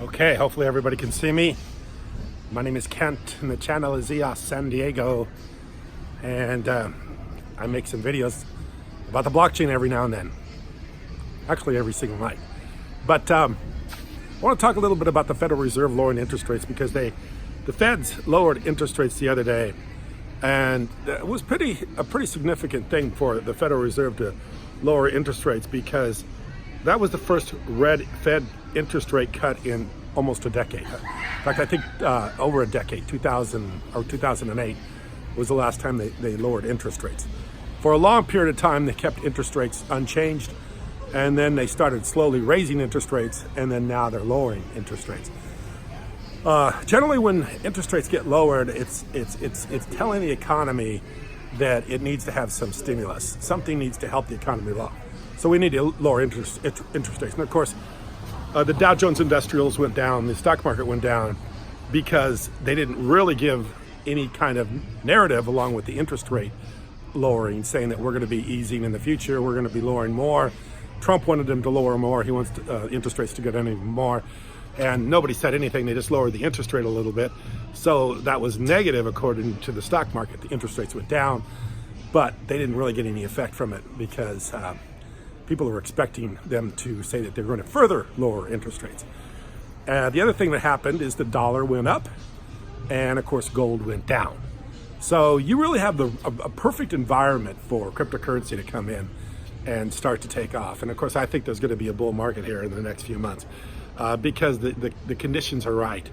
Okay, hopefully everybody can see me. My name is Kent and the channel is EOS San Diego, and I make some videos about the blockchain every now and then, actually every single night. But I want to talk a little bit about the Federal Reserve lowering interest rates, because the Feds lowered interest rates the other day, and it was a pretty significant thing for the Federal Reserve to lower interest rates, because that was the first Fed interest rate cut in almost a decade. In fact, I think over a decade. 2000 or 2008 was the last time they lowered interest rates. For a long period of time, they kept interest rates unchanged, and then they started slowly raising interest rates, and then now they're lowering interest rates. Generally, when interest rates get lowered, it's telling the economy that it needs to have some stimulus. Something needs to help the economy along. So we need to lower interest rates. And of course, the Dow Jones Industrials went down, the stock market went down, because they didn't really give any kind of narrative along with the interest rate lowering, saying that we're going to be easing in the future, we're going to be lowering more. Trump wanted them to lower more. He wants interest rates to go down even more. And nobody said anything. They just lowered the interest rate a little bit. So that was negative according to the stock market. The interest rates went down, but they didn't really get any effect from it, because people were expecting them to say that they're going to further lower interest rates. The other thing that happened is the dollar went up, and of course gold went down. So you really have a perfect environment for cryptocurrency to come in and start to take off. And of course, I think there's going to be a bull market here in the next few months, because the conditions are right.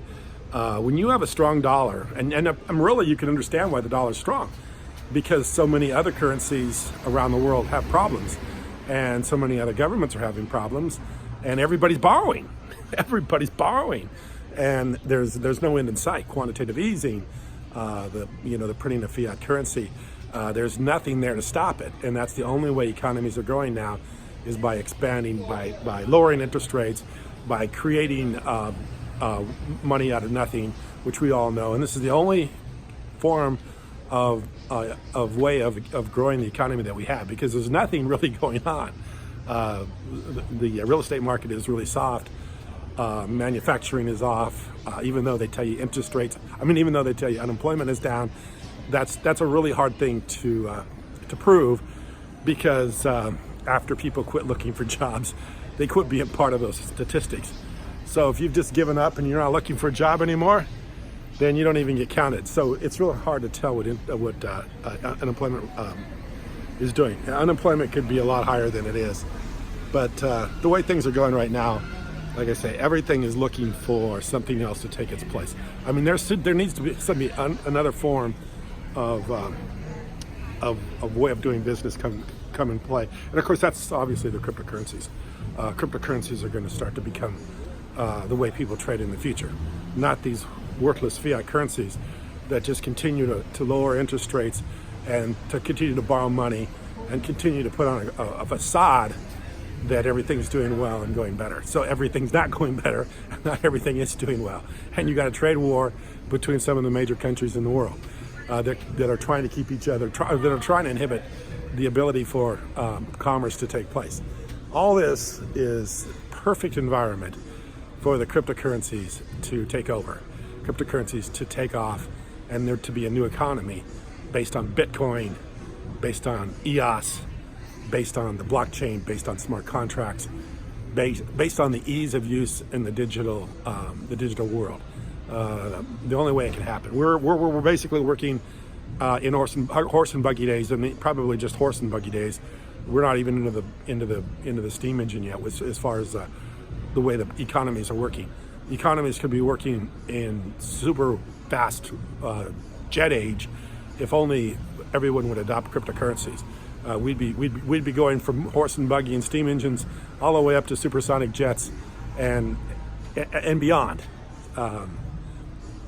When you have a strong dollar, and really you can understand why the dollar is strong, because so many other currencies around the world have problems, and so many other governments are having problems, and everybody's borrowing. Everybody's borrowing, and there's no end in sight. Quantitative easing, the printing of fiat currency, there's nothing there to stop it, and that's the only way economies are growing now, is by expanding, by lowering interest rates, by creating money out of nothing, which we all know. And this is the only form of way of growing the economy that we have, because there's nothing really going on. The real estate market is really soft. Manufacturing is off. Even though they tell you interest rates, even though they tell you unemployment is down, that's a really hard thing to prove, because after people quit looking for jobs, they quit being part of those statistics. So if you've just given up and you're not looking for a job anymore, then you don't even get counted. So it's really hard to tell what unemployment is doing. Unemployment could be a lot higher than it is. But the way things are going right now, like I say, everything is looking for something else to take its place. There needs to be another form of way of doing business come in play. And of course, that's obviously the cryptocurrencies. Cryptocurrencies are going to start to become the way people trade in the future, not these worthless fiat currencies that just continue to lower interest rates and to continue to borrow money and continue to put on a facade that everything's doing well and going better. So everything's not going better, not everything is doing well. And you got a trade war between some of the major countries in the world that are trying to keep each other, that are trying to inhibit the ability for commerce to take place. All this is perfect environment for the cryptocurrencies to take over, cryptocurrencies to take off, and there to be a new economy based on Bitcoin, based on EOS, based on the blockchain, based on smart contracts, based on the ease of use in the digital world. The only way it can happen. We're basically working in horse and buggy days, and probably just horse and buggy days. We're not even into the steam engine yet, as far as the way the economies are working. Economies could be working in super fast jet age if only everyone would adopt cryptocurrencies. We'd be going from horse and buggy and steam engines all the way up to supersonic jets and beyond,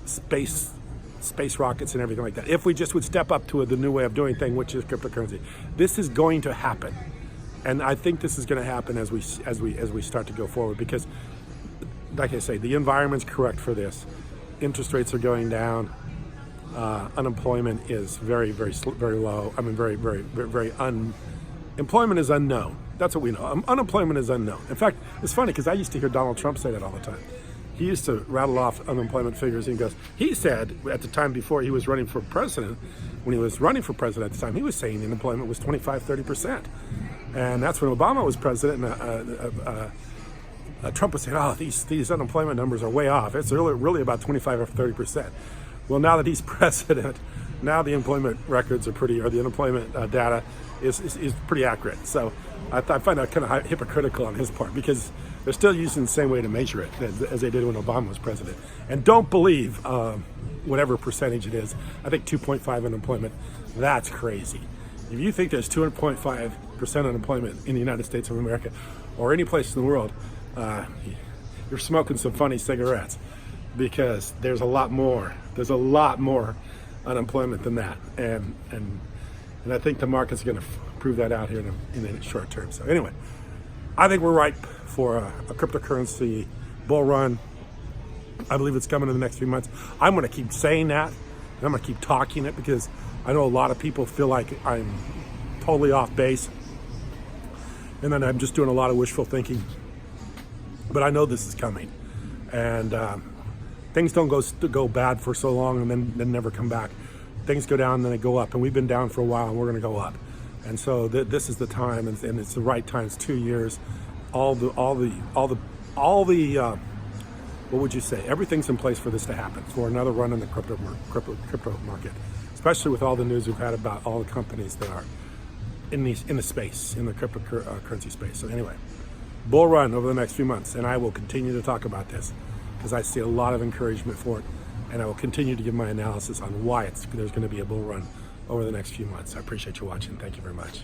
space rockets and everything like that. If we just would step up to the new way of doing things, which is cryptocurrency, this is going to happen, and I think this is going to happen as we start to go forward, because, like I say, the environment's correct for this. Interest rates are going down. Unemployment is very low. Employment is unknown. That's what we know. Unemployment is unknown. In fact, it's funny because I used to hear Donald Trump say that all the time. he used to rattle off unemployment figures. And he said at the time before he was running for president, when he was running for president at the time, he was saying the unemployment was 25-30%. And that's when Obama was president, and Trump was saying, oh, these unemployment numbers are way off. It's really about 25 or 30%. Well, now that he's president, now the employment records are or the unemployment data is pretty accurate. So I find that kind of hypocritical on his part, because they're still using the same way to measure it as they did when Obama was president. And don't believe whatever percentage it is. I think 2.5 unemployment, that's crazy. If you think there's 2.5% unemployment in the United States of America or any place in the world, you're smoking some funny cigarettes, because there's a lot more. There's a lot more unemployment than that, and I think the market's going to prove that out here in the short term. So anyway, I think we're ripe for a cryptocurrency bull run. I believe it's coming in the next few months. I'm going to keep saying that, and I'm going to keep talking it, because I know a lot of people feel like I'm totally off base, and then I'm just doing a lot of wishful thinking. But I know this is coming, and things don't go bad for so long and then never come back. Things go down and then they go up, and we've been down for a while, and we're going to go up. And so this is the time, and it's the right time. It's 2 years. All the what would you say? Everything's in place for this to happen, for another run in the crypto market, especially with all the news we've had about all the companies that are in the space, in the cryptocurrency space. So anyway, bull run over the next few months, and I will continue to talk about this, because I see a lot of encouragement for it, and I will continue to give my analysis on why there's going to be a bull run over the next few months. I appreciate you watching. Thank you very much.